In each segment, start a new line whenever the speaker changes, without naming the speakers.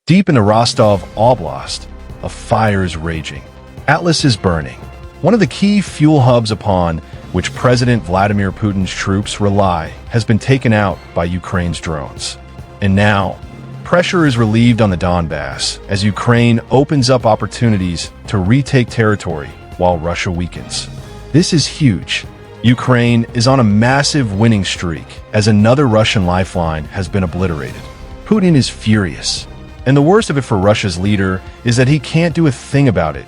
Deep in the Rostov Oblast, a fire is raging. Atlas is burning. One of the key fuel hubs upon which President Vladimir Putin's troops rely has been taken out by Ukraine's drones. And now, pressure is relieved on the Donbas as Ukraine opens up opportunities to retake territory while Russia weakens. This is huge. Ukraine is on a massive winning streak as another Russian lifeline has been obliterated. Putin is furious. And the worst of it for Russia's leader is that he can't do a thing about it.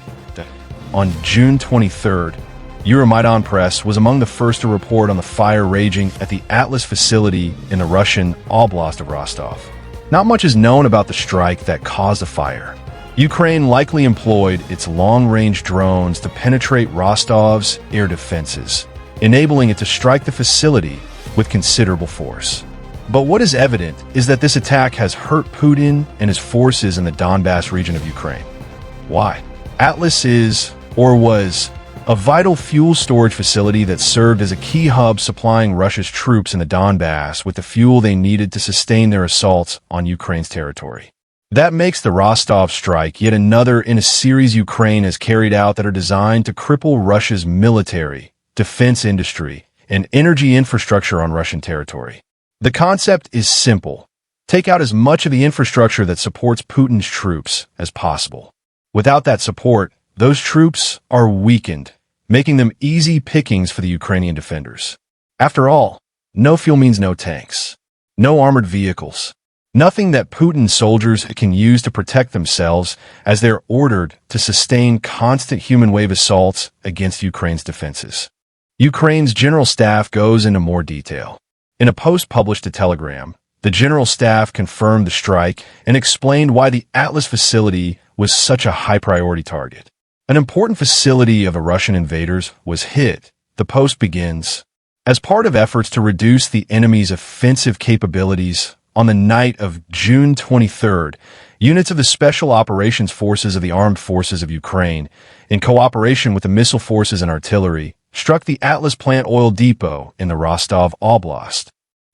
On June 23rd, Euromaidan Press was among the first to report on the fire raging at the Atlas facility in the Russian Oblast of Rostov. Not much is known about the strike that caused the fire. Ukraine likely employed its long-range drones to penetrate Rostov's air defenses, enabling it to strike the facility with considerable force. But what is evident is that this attack has hurt Putin and his forces in the Donbas region of Ukraine. Why? Atlas is, or was, a vital fuel storage facility that served as a key hub supplying Russia's troops in the Donbas with the fuel they needed to sustain their assaults on Ukraine's territory. That makes the Rostov strike yet another in a series Ukraine has carried out that are designed to cripple Russia's military, defense industry, and energy infrastructure on Russian territory. The concept is simple. Take out as much of the infrastructure that supports Putin's troops as possible. Without that support, those troops are weakened, making them easy pickings for the Ukrainian defenders. After all, no fuel means no tanks, no armored vehicles, nothing that Putin's soldiers can use to protect themselves as they're ordered to sustain constant human wave assaults against Ukraine's defenses. Ukraine's general staff goes into more detail. In a post published to Telegram, the general staff confirmed the strike and explained why the Atlas facility was such a high-priority target. An important facility of the Russian invaders was hit. The post begins, as part of efforts to reduce the enemy's offensive capabilities, on the night of June 23rd, units of the Special Operations Forces of the Armed Forces of Ukraine, in cooperation with the missile forces and artillery, struck the Atlas plant oil depot in the Rostov Oblast.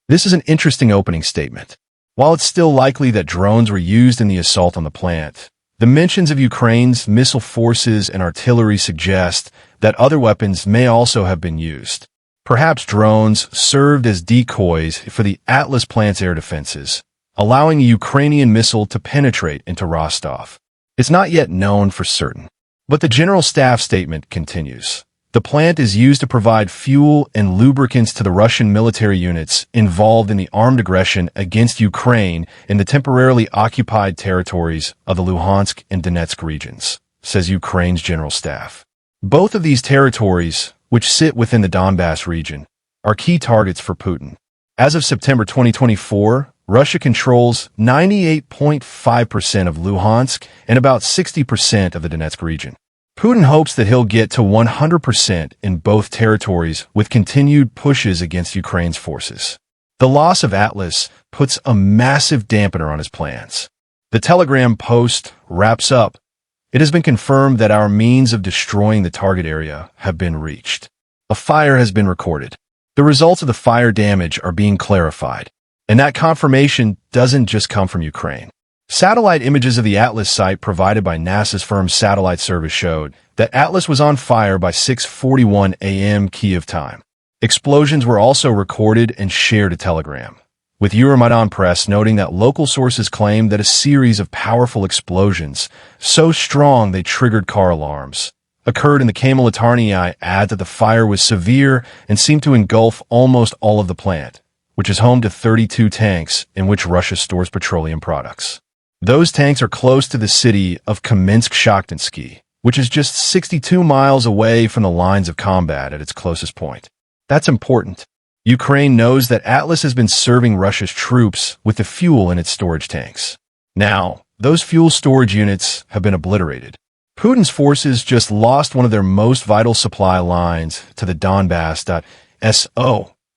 This is an interesting opening statement. While it's still likely that drones were used in the assault on the plant, the mentions of Ukraine's missile forces and artillery suggest that other weapons may also have been used. Perhaps drones served as decoys for the Atlas plant's air defenses, allowing a Ukrainian missile to penetrate into Rostov. It's not yet known for certain, but the General Staff statement continues. The plant is used to provide fuel and lubricants to the Russian military units involved in the armed aggression against Ukraine in the temporarily occupied territories of the Luhansk and Donetsk regions, says Ukraine's General Staff. Both of these territories, which sit within the Donbas region, are key targets for Putin. As of September 2024, Russia controls 98.5% of Luhansk and about 60% of the Donetsk region. Putin hopes that he'll get to 100% in both territories with continued pushes against Ukraine's forces. The loss of Atlas puts a massive dampener on his plans. The Telegram post wraps up. It has been confirmed that our means of destroying the target area have been reached. A fire has been recorded. The results of the fire damage are being clarified. And that confirmation doesn't just come from Ukraine. Satellite images of the Atlas site provided by NASA's firm Satellite Service showed that Atlas was on fire by 6:41 a.m. Kyiv time. Explosions were also recorded and shared to Telegram, with Euromaidan Press noting that local sources claimed that a series of powerful explosions, so strong they triggered car alarms, occurred in the Kamilitarnyi. Add that the fire was severe and seemed to engulf almost all of the plant, which is home to 32 tanks in which Russia stores petroleum products. Those tanks are close to the city of Kamensk-Shakhtinsky, which is just 62 miles away from the lines of combat at its closest point. That's important. Ukraine knows that Atlas has been serving Russia's troops with the fuel in its storage tanks. Now, those fuel storage units have been obliterated. Putin's forces just lost one of their most vital supply lines to the Donbas.So.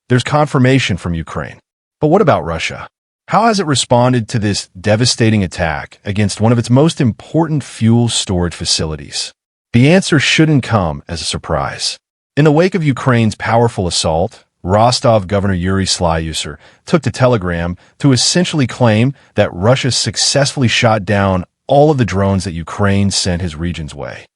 There's confirmation from Ukraine. But what about Russia? How has it responded to this devastating attack against one of its most important fuel storage facilities? The answer shouldn't come as a surprise. In the wake of Ukraine's powerful assault, Rostov Governor Yuri Slyuser took to Telegram to essentially claim that Russia successfully shot down all of the drones that Ukraine sent his region's way.